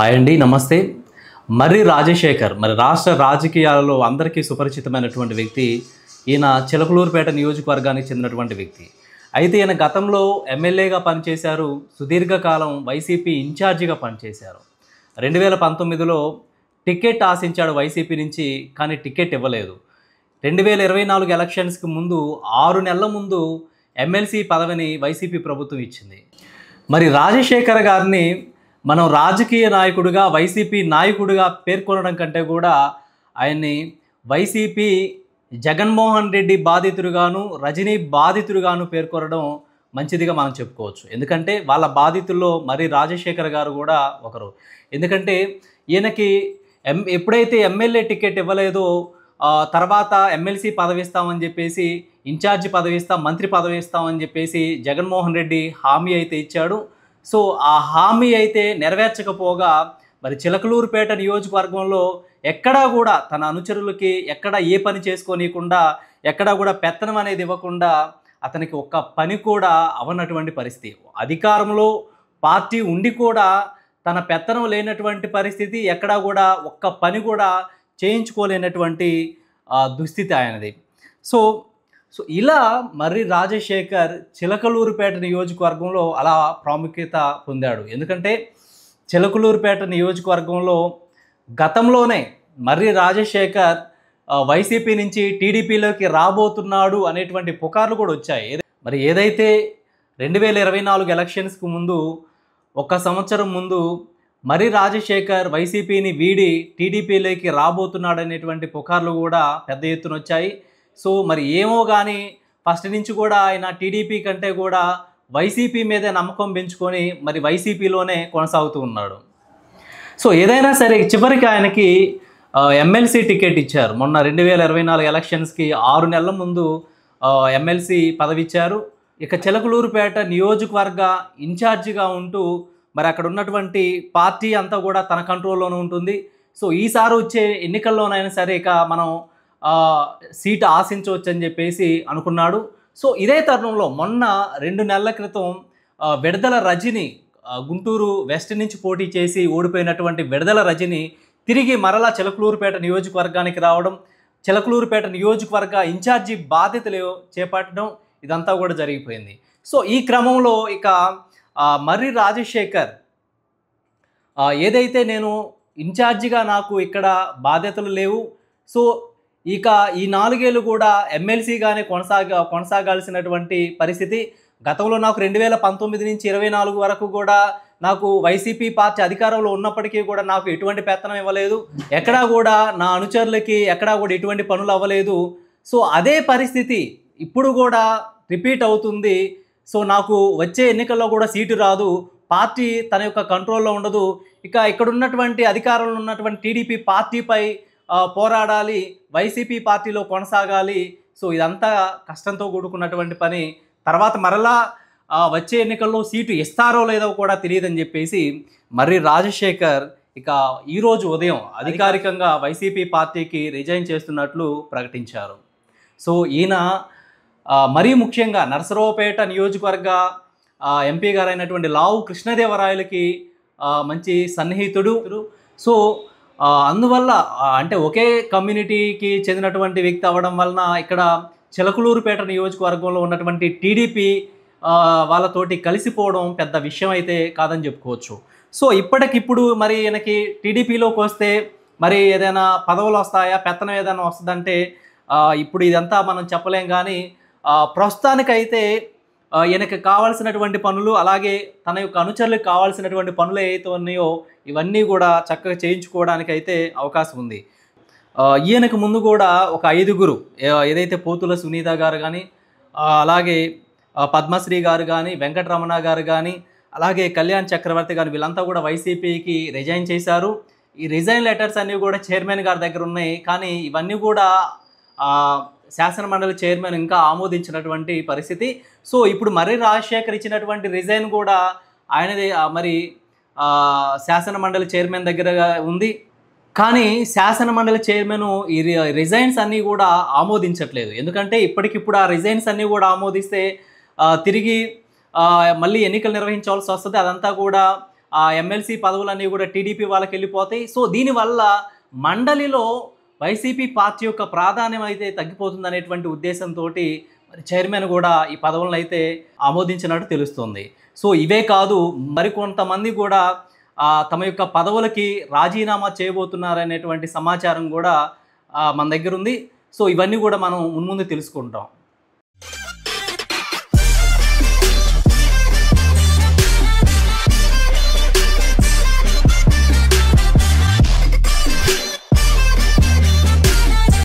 Hi అండి, నమస్తే. మర్రి రాజశేఖర్ మరి రాష్ట్ర రాజకీయాలలో అందరికీ సుపరిచితమైనటువంటి వ్యక్తి. ఈయన చిలకలూరుపేట నియోజకవర్గానికి చెందినటువంటి వ్యక్తి. అయితే ఈయన గతంలో ఎమ్మెల్యేగా పనిచేశారు, సుదీర్ఘకాలం వైసీపీ ఇన్ఛార్జిగా పనిచేశారు. 2019లో టికెట్ ఆశించాడు వైసీపీ నుంచి, కానీ టికెట్ ఇవ్వలేదు. 2024 ఎలక్షన్స్కి ముందు 6 నెలల ముందు ఎమ్మెల్సీ పదవిని వైసీపీ ప్రభుత్వం ఇచ్చింది. మరి రాజశేఖర్ గారిని మనం రాజకీయ నాయకుడిగా, వైసీపీ నాయకుడిగా పేర్కొనడం కంటే కూడా ఆయన్ని వైసీపీ జగన్మోహన్ రెడ్డి బాధితుడుగాను, రజనీ బాధితుడుగాను పేర్కొనడం మంచిదిగా మనం చెప్పుకోవచ్చు. ఎందుకంటే వాళ్ళ బాధితుల్లో మరి రాజశేఖర్ గారు కూడా ఒకరు. ఎందుకంటే ఈయనకి ఎప్పుడైతే ఎమ్మెల్యే టికెట్ ఇవ్వలేదో తర్వాత ఎమ్మెల్సీ పదవి ఇస్తామని చెప్పేసి, ఇన్ఛార్జి పదవి ఇస్తాం, మంత్రి పదవి ఇస్తామని చెప్పేసి జగన్మోహన్ రెడ్డి హామీ అయితే ఇచ్చాడు. సో ఆ హామీ అయితే నెరవేర్చకపోగా మరి చిలకలూరుపేట నియోజకవర్గంలో ఎక్కడా కూడా తన అనుచరులకి ఎక్కడ ఏ పని చేసుకోనీయకుండా, ఎక్కడా కూడా పెత్తనం అనేది ఇవ్వకుండా అతనికి ఒక్క పని కూడా అవనటువంటి పరిస్థితి. అధికారంలో పార్టీ ఉండి కూడా తన పెత్తనం లేనటువంటి పరిస్థితి, ఎక్కడా కూడా ఒక్క పని కూడా చేయించుకోలేనటువంటి దుస్థితి ఆయనది. సో ఇలా మర్రి రాజశేఖర్ చిలకలూరుపేట నియోజకవర్గంలో అలా ప్రాముఖ్యత పొందాడు. ఎందుకంటే చిలకలూరుపేట నియోజకవర్గంలో గతంలోనే మర్రి రాజశేఖర్ వైసీపీ నుంచి టీడీపీలోకి రాబోతున్నాడు అనేటువంటి పుకార్లు కూడా వచ్చాయి. మరి ఏదైతే 2024 ఎలక్షన్స్కి ముందు 1 సంవత్సరం ముందు మర్రి రాజశేఖర్ వైసీపీని వీడి టీడీపీలోకి రాబోతున్నాడు అనేటువంటి పుకార్లు కూడా పెద్ద ఎత్తున వచ్చాయి. సో మరి ఏమో కానీ ఫస్ట్ నుంచి కూడా ఆయన టీడీపీ కంటే కూడా వైసీపీ మీదే నమ్మకం పెంచుకొని మరి వైసీపీలోనే కొనసాగుతూ ఉన్నాడు. సో ఏదైనా సరే చివరికి ఆయనకి ఎమ్మెల్సీ టికెట్ ఇచ్చారు. మొన్న 2024 ఎలక్షన్స్కి 6 నెలల ముందు ఎమ్మెల్సీ పదవి ఇచ్చారు. ఇక చిలకలూరుపేట నియోజకవర్గ ఇన్ఛార్జిగా ఉంటూ మరి అక్కడ ఉన్నటువంటి పార్టీ అంతా కూడా తన కంట్రోల్లోనే ఉంటుంది. సో ఈసారి వచ్చే ఎన్నికల్లోనైనా సరే ఇక మనం సీటు ఆశించవచ్చు అని చెప్పేసి అనుకున్నాడు. సో ఇదే తరుణంలో మొన్న 2 నెలల క్రితం విడదల రజని, గుంటూరు వెస్ట్ నుంచి పోటీ చేసి ఓడిపోయినటువంటి విడదల రజని తిరిగి మరలా చిలకలూరుపేట నియోజకవర్గానికి రావడం, చిలకలూరుపేట నియోజకవర్గ ఇన్ఛార్జి బాధ్యతలు చేపట్టడం, ఇదంతా కూడా జరిగిపోయింది. సో ఈ క్రమంలో ఇక మర్రి రాజశేఖర్ ఏదైతే నేను ఇన్ఛార్జిగా నాకు ఇక్కడ బాధ్యతలు లేవు, సో ఇక ఈ 4 ఏళ్ళు కూడా ఎమ్మెల్సీగానే కొనసాగాల్సినటువంటి పరిస్థితి. గతంలో నాకు 2019 నుంచి 24 వరకు కూడా నాకు వైసీపీ పార్టీ అధికారంలో ఉన్నప్పటికీ కూడా నాకు ఎటువంటి పెత్తనం ఇవ్వలేదు, ఎక్కడా కూడా నా అనుచరులకి ఎక్కడా కూడా ఎటువంటి పనులు అవ్వలేదు. సో అదే పరిస్థితి ఇప్పుడు కూడా రిపీట్ అవుతుంది. సో నాకు వచ్చే ఎన్నికల్లో కూడా సీటు రాదు, పార్టీ తన యొక్క కంట్రోల్లో ఉండదు, ఇక ఇక్కడ ఉన్నటువంటి అధికారంలో ఉన్నటువంటి టీడీపీ పార్టీపై పోరాడాలి, వైసీపీ పార్టీలో కొనసాగాలి. సో ఇదంతా కష్టంతో కూడుకున్నటువంటి పని. తర్వాత మరలా వచ్చే ఎన్నికల్లో సీటు ఇస్తారో లేదో కూడా తెలియదని చెప్పేసి మర్రి రాజశేఖర్ ఇక ఈరోజు ఉదయం అధికారికంగా వైసీపీ పార్టీకి రిజైన్ చేస్తున్నట్లు ప్రకటించారు. సో ఈయన మరీ ముఖ్యంగా నరసరావుపేట నియోజకవర్గ ఎంపీ గారైనటువంటి లావు కృష్ణదేవరాయలకి మంచి సన్నిహితుడు. సో అందువల్ల అంటే ఒకే కమ్యూనిటీకి చెందినటువంటి వ్యక్తి అవ్వడం వలన ఇక్కడ చిలకలూరుపేట నియోజకవర్గంలో ఉన్నటువంటి టీడీపీ వాళ్ళతోటి కలిసిపోవడం పెద్ద విషయం అయితే కాదని చెప్పుకోవచ్చు. సో ఇప్పటికిప్పుడు మరి ఈయనకి టీడీపీలోకి వస్తే మరి ఏదైనా పదవులు వస్తాయా, పెత్తనం ఏదైనా వస్తుందంటే ఇప్పుడు ఇదంతా మనం చెప్పలేం. కానీ ప్రస్తుతానికైతే ఈయనకి కావాల్సినటువంటి పనులు, అలాగే తన యొక్క అనుచరులకు కావాల్సినటువంటి పనులు ఏవైతే ఉన్నాయో ఇవన్నీ కూడా చక్కగా చేయించుకోవడానికి అయితే అవకాశం ఉంది. ఈయనకు ముందు కూడా ఒక 5గురు, ఏదైతే పోతుల సునీత గారు కానీ, అలాగే పద్మశ్రీ గారు కానీ, వెంకటరమణ గారు కానీ, అలాగే కళ్యాణ్ చక్రవర్తి గారు, వీళ్ళంతా కూడా వైసీపీకి రిజైన్ చేశారు. ఈ రిజైన్ లెటర్స్ అన్నీ కూడా చైర్మన్ గారి దగ్గర ఉన్నాయి. కానీ ఇవన్నీ కూడా శాసనమండలి చైర్మన్ ఇంకా ఆమోదించినటువంటి పరిస్థితి. సో ఇప్పుడు మర్రి రాజశేఖర్ ఇచ్చినటువంటి రిజైన్ కూడా ఆయనది మరి శాసనమండలి చైర్మన్ దగ్గర ఉంది. కానీ శాసనమండలి చైర్మన్ ఈ రిజైన్స్ అన్నీ కూడా ఆమోదించట్లేదు. ఎందుకంటే ఇప్పటికిప్పుడు ఆ రిజైన్స్ అన్నీ కూడా ఆమోదిస్తే తిరిగి మళ్ళీ ఎన్నికలు నిర్వహించాల్సి వస్తుంది. అదంతా కూడా ఆ ఎమ్మెల్సీ పదవులన్నీ కూడా టీడీపీ వాళ్ళకి వెళ్ళిపోతాయి. సో దీనివల్ల మండలిలో వైసీపీ పార్టీ యొక్క ప్రాధాన్యం అయితే తగ్గిపోతుందనేటువంటి ఉద్దేశంతోటి మరి చైర్మన్ కూడా ఈ పదవులను అయితే ఆమోదించినట్టు తెలుస్తుంది. సో ఇవే కాదు, మరికొంతమంది కూడా తమ యొక్క పదవులకి రాజీనామా చేయబోతున్నారనేటువంటి సమాచారం కూడా మన దగ్గర ఉంది. సో ఇవన్నీ కూడా మనం మున్ముందు తెలుసుకుంటాం.